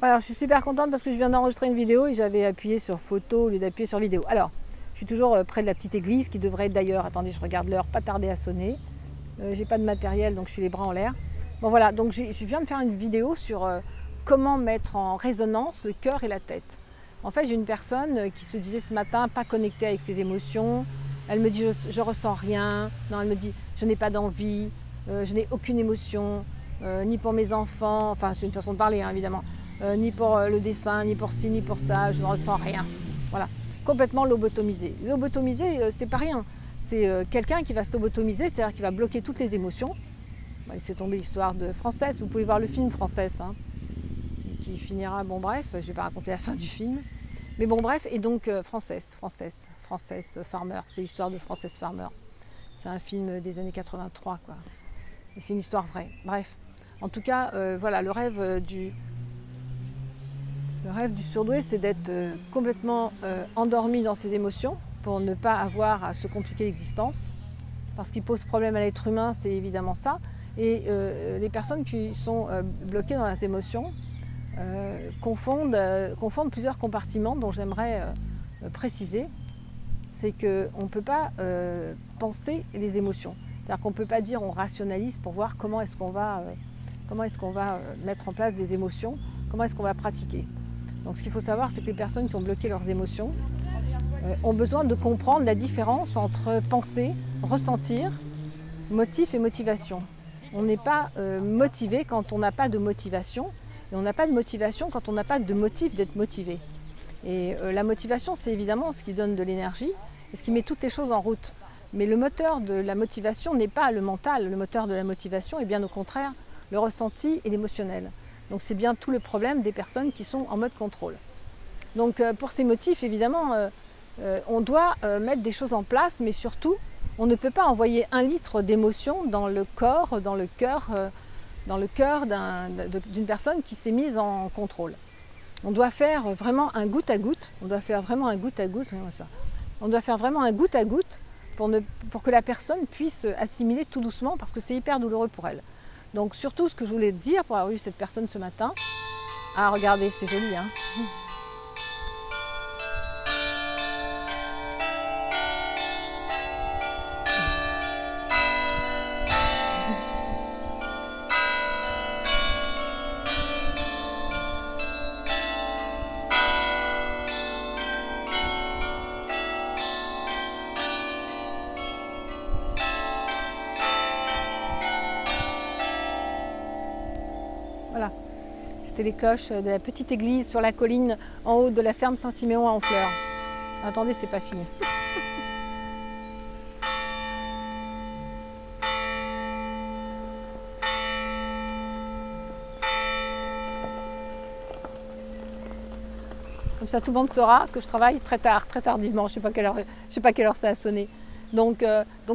Alors, je suis super contente parce que je viens d'enregistrer une vidéo et j'avais appuyé sur photo au lieu d'appuyer sur vidéo. Alors, je suis toujours près de la petite église qui devrait d'ailleurs, attendez, je regarde l'heure, pas tarder à sonner. J'ai pas de matériel donc je suis les bras en l'air. Bon voilà, donc je viens de faire une vidéo sur comment mettre en résonance le cœur et la tête. En fait, j'ai une personne qui se disait ce matin pas connectée avec ses émotions. Elle me dit je ressens rien. Non, elle me dit je n'ai pas d'envie, je n'ai aucune émotion, ni pour mes enfants. Enfin, c'est une façon de parler hein, évidemment. Ni pour le dessin, ni pour ci, ni pour ça, je ne ressens rien. Voilà, complètement lobotomisé. Lobotomisé, c'est pas rien. C'est quelqu'un qui va se lobotomiser, c'est-à-dire qui va bloquer toutes les émotions. Bon, il s'est tombé l'histoire de Frances, vous pouvez voir le film Frances, hein, qui finira, bon bref, je ne vais pas raconter la fin du film. Mais bon bref, et donc Frances Farmer, c'est l'histoire de Frances Farmer. C'est un film des années 83, quoi. Et c'est une histoire vraie. Bref, en tout cas, voilà, le rêve du surdoué, c'est d'être complètement endormi dans ses émotions pour ne pas avoir à se compliquer l'existence. Parce qu'il pose problème à l'être humain, c'est évidemment ça. Et les personnes qui sont bloquées dans les émotions confondent plusieurs compartiments dont j'aimerais préciser. C'est qu'on ne peut pas penser les émotions. C'est-à-dire qu'on ne peut pas dire on rationalise pour voir comment est-ce qu'on va mettre en place des émotions, comment est-ce qu'on va pratiquer. Donc ce qu'il faut savoir, c'est que les personnes qui ont bloqué leurs émotions ont besoin de comprendre la différence entre penser, ressentir, motif et motivation. On n'est pas motivé quand on n'a pas de motivation, et on n'a pas de motivation quand on n'a pas de motif d'être motivé. Et la motivation, c'est évidemment ce qui donne de l'énergie et ce qui met toutes les choses en route. Mais le moteur de la motivation n'est pas le mental, le moteur de la motivation est bien au contraire le ressenti et l'émotionnel. Donc c'est bien tout le problème des personnes qui sont en mode contrôle. Donc pour ces motifs, évidemment, on doit mettre des choses en place, mais surtout, on ne peut pas envoyer 1 litre d'émotion dans le corps, dans le cœur d'une personne qui s'est mise en contrôle. On doit faire vraiment un goutte à goutte, on doit faire vraiment un goutte à goutte pour que la personne puisse assimiler tout doucement parce que c'est hyper douloureux pour elle. Donc surtout ce que je voulais dire pour avoir eu cette personne ce matin, ah regardez c'est joli hein. Voilà, c'était les cloches de la petite église sur la colline en haut de la ferme Saint-Siméon à Honfleur. Attendez, c'est pas fini. Comme ça, tout le monde saura que je travaille très tard, très tardivement. Je sais pas quelle heure ça a sonné. Donc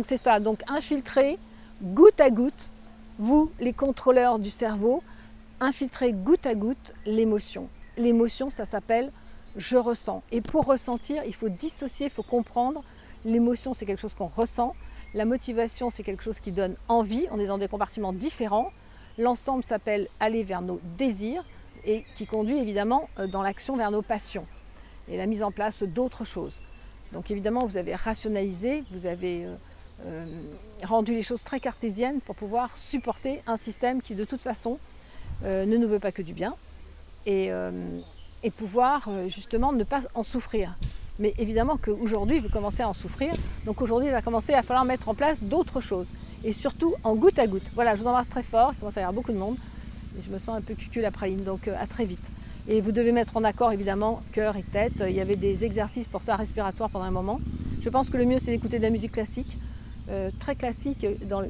c'est ça. Donc infiltrer goutte à goutte, vous les contrôleurs du cerveau, infiltrer goutte à goutte l'émotion. L'émotion, ça s'appelle « je ressens ». Et pour ressentir, il faut dissocier, il faut comprendre. L'émotion, c'est quelque chose qu'on ressent. La motivation, c'est quelque chose qui donne envie. On est dans des compartiments différents. L'ensemble s'appelle « aller vers nos désirs » et qui conduit évidemment dans l'action vers nos passions et la mise en place d'autres choses. Donc évidemment, vous avez rationalisé, vous avez rendu les choses très cartésiennes pour pouvoir supporter un système qui de toute façon ne nous veut pas que du bien et pouvoir justement ne pas en souffrir. Mais évidemment qu'aujourd'hui, vous commencez à en souffrir, donc aujourd'hui, il va commencer à falloir mettre en place d'autres choses et surtout en goutte à goutte. Voilà, je vous embrasse très fort, il commence à y avoir beaucoup de monde et je me sens un peu cucul la praline, donc à très vite. Et vous devez mettre en accord évidemment cœur et tête. Il y avait des exercices pour ça respiratoires pendant un moment. Je pense que le mieux c'est d'écouter de la musique classique, très classique,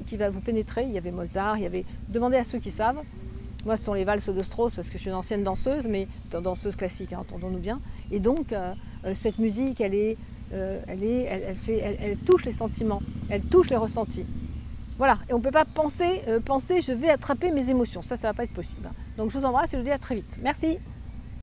qui va vous pénétrer. Il y avait Mozart, il y avait... Demandez à ceux qui savent. Moi, ce sont les valses de Strauss parce que je suis une ancienne danseuse, mais danseuse classique, hein, entendons-nous bien. Et donc, cette musique, elle touche les sentiments, elle touche les ressentis. Voilà, et on ne peut pas penser je vais attraper mes émotions. Ça ne va pas être possible. Donc, je vous embrasse et je vous dis à très vite. Merci.